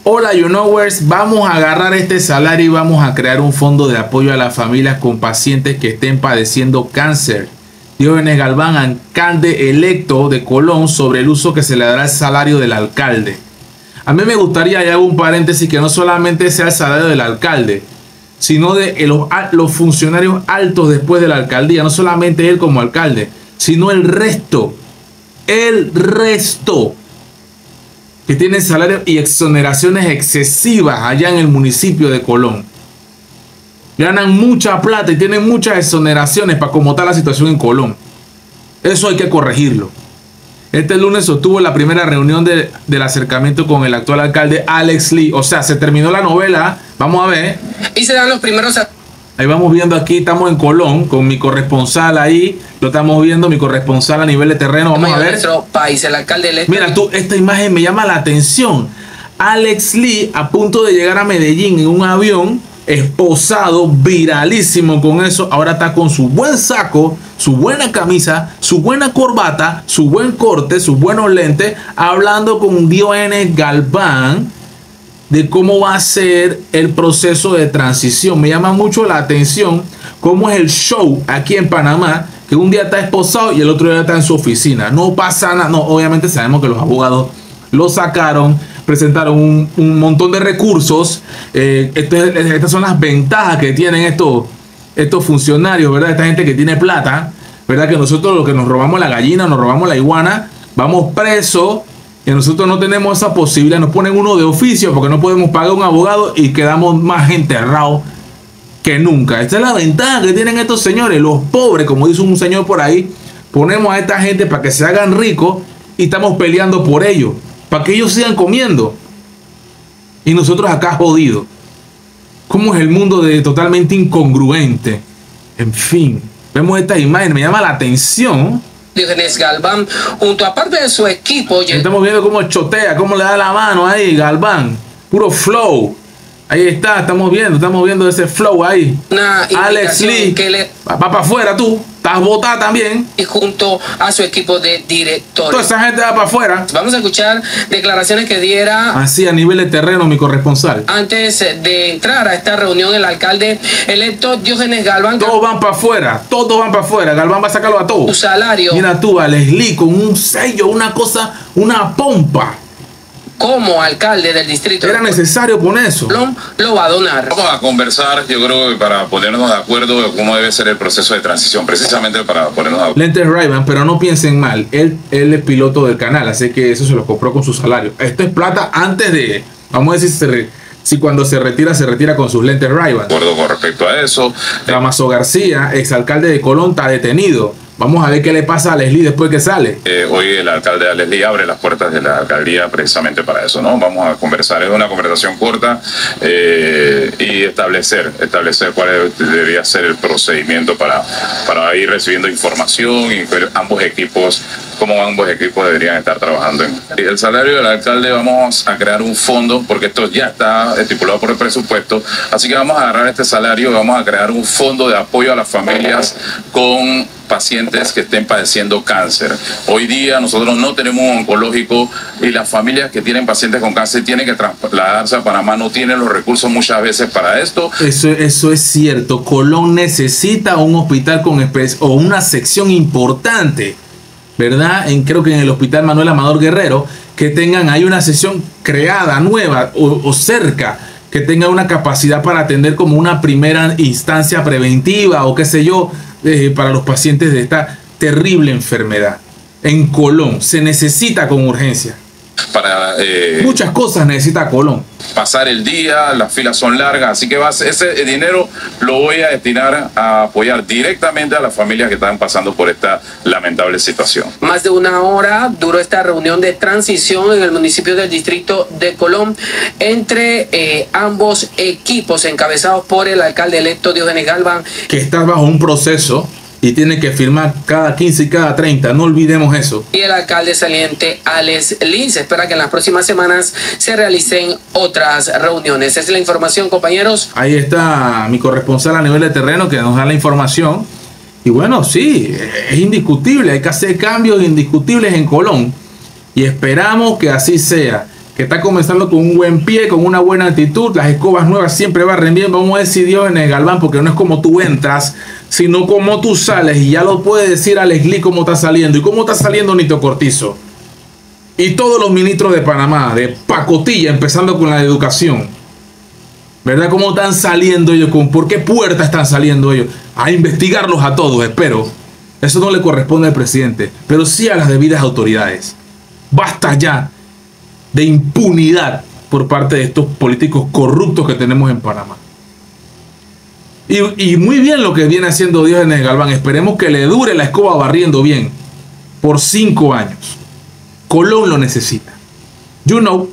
Hola You Knowers, vamos a agarrar este salario y vamos a crear un fondo de apoyo a las familias con pacientes que estén padeciendo cáncer. Diógenes Galván, alcalde electo de Colón, sobre el uso que se le dará al salario del alcalde. A mí me gustaría, y hago un paréntesis, que no solamente sea el salario del alcalde, sino de los funcionarios altos después de la alcaldía, no solamente él como alcalde, sino el resto que tienen salarios y exoneraciones excesivas allá en el municipio de Colón. Ganan mucha plata y tienen muchas exoneraciones para cómo está la situación en Colón. Eso hay que corregirlo. Este lunes sostuvo la primera reunión del acercamiento con el actual alcalde Alex Lee. O sea, se terminó la novela. Vamos a ver. Y se dan los primeros... Ahí vamos viendo, aquí estamos en Colón con mi corresponsal ahí. Lo estamos viendo, mi corresponsal a nivel de terreno. Vamos a ver. Nuestro país, el alcalde electo. Mira tú, esta imagen me llama la atención. Alex Lee a punto de llegar a Medellín en un avión, esposado, viralísimo con eso. Ahora está con su buen saco, su buena camisa, su buena corbata, su buen corte, sus buenos lentes, hablando con Diógenes Galván de cómo va a ser el proceso de transición. Me llama mucho la atención cómo es el show aquí en Panamá, que un día está esposado y el otro día está en su oficina. No pasa nada. No, obviamente sabemos que los abogados lo sacaron, presentaron un montón de recursos. Estas son las ventajas que tienen estos funcionarios, ¿verdad? Esta gente que tiene plata, ¿verdad? Que nosotros, lo que nos robamos la gallina, nos robamos la iguana, vamos presos. Y nosotros no tenemos esa posibilidad. Nos ponen uno de oficio porque no podemos pagar un abogado y quedamos más enterrados que nunca. Esta es la ventaja que tienen estos señores. Los pobres, como dice un señor por ahí, ponemos a esta gente para que se hagan ricos y estamos peleando por ellos, para que ellos sigan comiendo. Y nosotros acá jodidos. ¿Cómo es el mundo totalmente incongruente? En fin, vemos esta imagen, me llama la atención. Diógenes Galván, junto a parte de su equipo. Estamos viendo cómo chotea, cómo le da la mano ahí, Galván. Puro flow. Ahí está, estamos viendo ese flow ahí. Alex Lee, va para afuera tú. Estás botada también. Y junto a su equipo de directores. Toda esa gente va para afuera. Vamos a escuchar declaraciones que diera... Así a nivel de terreno, mi corresponsal. Antes de entrar a esta reunión, el alcalde electo Diógenes Galván... Todos van para afuera, todos van para afuera. Galván va a sacarlo a todos. Su salario... Mira tú, Alex Lee, con un sello, una cosa, una pompa. Como alcalde del distrito. Era necesario poner eso. Lo va a donar. Vamos a conversar, yo creo que para ponernos de acuerdo de cómo debe ser el proceso de transición, precisamente para ponernos de acuerdo. Lentes Ray-Ban, pero no piensen mal, él es piloto del canal, así que eso se lo compró con su salario. Esto es plata antes de, vamos a decir, si cuando se retira con sus lentes Ray-Ban. De acuerdo con respecto a eso. Damaso García, exalcalde de Colón, está detenido. Vamos a ver qué le pasa a Leslie después que sale. Hoy el alcalde Leslie abre las puertas de la alcaldía precisamente para eso, ¿no? Vamos a conversar, es una conversación corta y establecer cuál debería ser el procedimiento para ir recibiendo información y ver cómo ambos equipos deberían estar trabajando. El salario del alcalde, vamos a crear un fondo, porque esto ya está estipulado por el presupuesto, así que vamos a agarrar este salario y vamos a crear un fondo de apoyo a las familias con pacientes que estén padeciendo cáncer. Hoy día nosotros no tenemos un oncológico y las familias que tienen pacientes con cáncer tienen que trasladarse a Panamá, no tienen los recursos muchas veces para esto. Eso es cierto. Colón necesita un hospital o una sección importante, ¿verdad? Creo que en el hospital Manuel Amador Guerrero, que tengan ahí una sección creada, nueva o cerca, que tenga una capacidad para atender como una primera instancia preventiva o qué sé yo, para los pacientes de esta terrible enfermedad. En Colón se necesita con urgencia. Muchas cosas necesita Colón. Pasar el día, las filas son largas, así que ese dinero lo voy a destinar a apoyar directamente a las familias que están pasando por esta lamentable situación. Más de una hora duró esta reunión de transición en el municipio del distrito de Colón entre ambos equipos encabezados por el alcalde electo Diógenes Galván, que está bajo un proceso y tiene que firmar cada 15 y cada 30, no olvidemos eso. Y el alcalde saliente Alex Lee. Se espera que en las próximas semanas se realicen otras reuniones. Esa es la información, compañeros. Ahí está mi corresponsal a nivel de terreno que nos da la información. Y bueno, sí, es indiscutible, hay que hacer cambios indiscutibles en Colón. Y esperamos que así sea. que está comenzando con un buen pie, con una buena actitud. Las escobas nuevas siempre barren bien. Vamos a decir Diógenes Galván, porque no es como tú entras, sino como tú sales. Y ya lo puede decir Alex Lee cómo está saliendo. Y cómo está saliendo Nito Cortizo. Y todos los ministros de Panamá, de pacotilla, empezando con la de educación. ¿Verdad? ¿Cómo están saliendo ellos? ¿Por qué puerta están saliendo ellos? A investigarlos a todos, espero. Eso no le corresponde al presidente, pero sí a las debidas autoridades. Basta ya de impunidad por parte de estos políticos corruptos que tenemos en Panamá. Y muy bien lo que viene haciendo Diógenes Galván. Esperemos que le dure la escoba barriendo bien por 5 años. Colón lo necesita. You know.